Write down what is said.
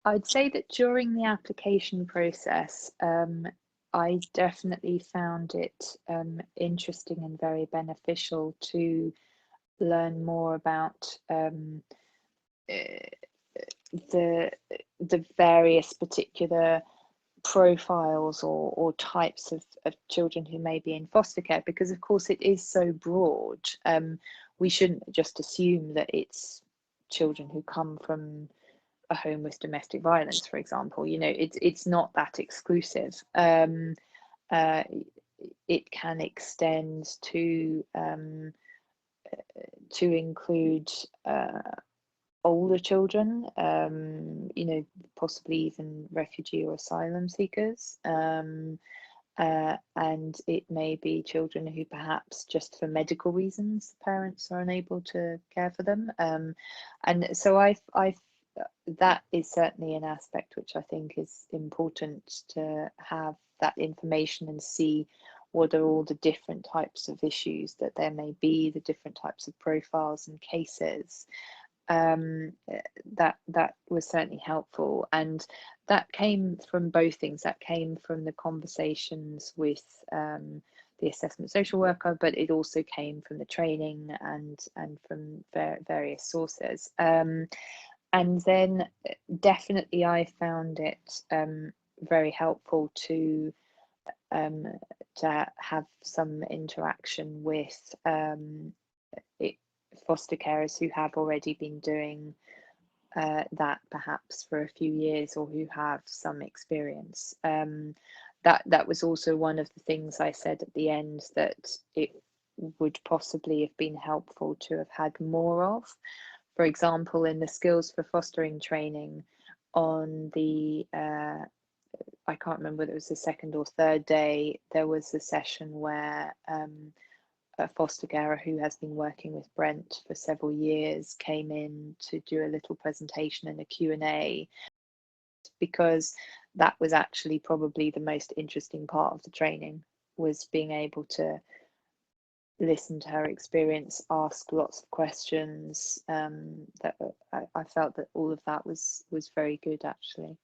I'd say that during the application process, I definitely found it interesting and very beneficial to learn more about eh, the various particular profiles or types of children who may be in foster care, because of course it is so broad. We shouldn't just assume that it's children who come from a home with domestic violence, for example. You know, it's not that exclusive. Uh, it can extend to include older children, you know, possibly even refugee or asylum seekers. And it may be children who perhaps just for medical reasons, parents are unable to care for them. And so I that is certainly an aspect which I think is important, to have that information and see what are all the different types of issues that there may be, the different types of profiles and cases. um, that was certainly helpful, and that came from both things. That came from the conversations with the assessment social worker, but it also came from the training and from various sources. And then definitely I found it very helpful um, to have some interaction with it, foster carers who have already been doing that perhaps for a few years, or who have some experience. That was also one of the things I said at the end, that it would possibly have been helpful to have had more of. For example, in the skills for fostering training, on the I can't remember whether it was the second or third day, there was a session where a foster carer who has been working with Brent for several years came in to do a little presentation and a Q&A, because that was actually probably the most interesting part of the training, was being able to listen to her experience, ask lots of questions. That I felt that all of that was very good, actually.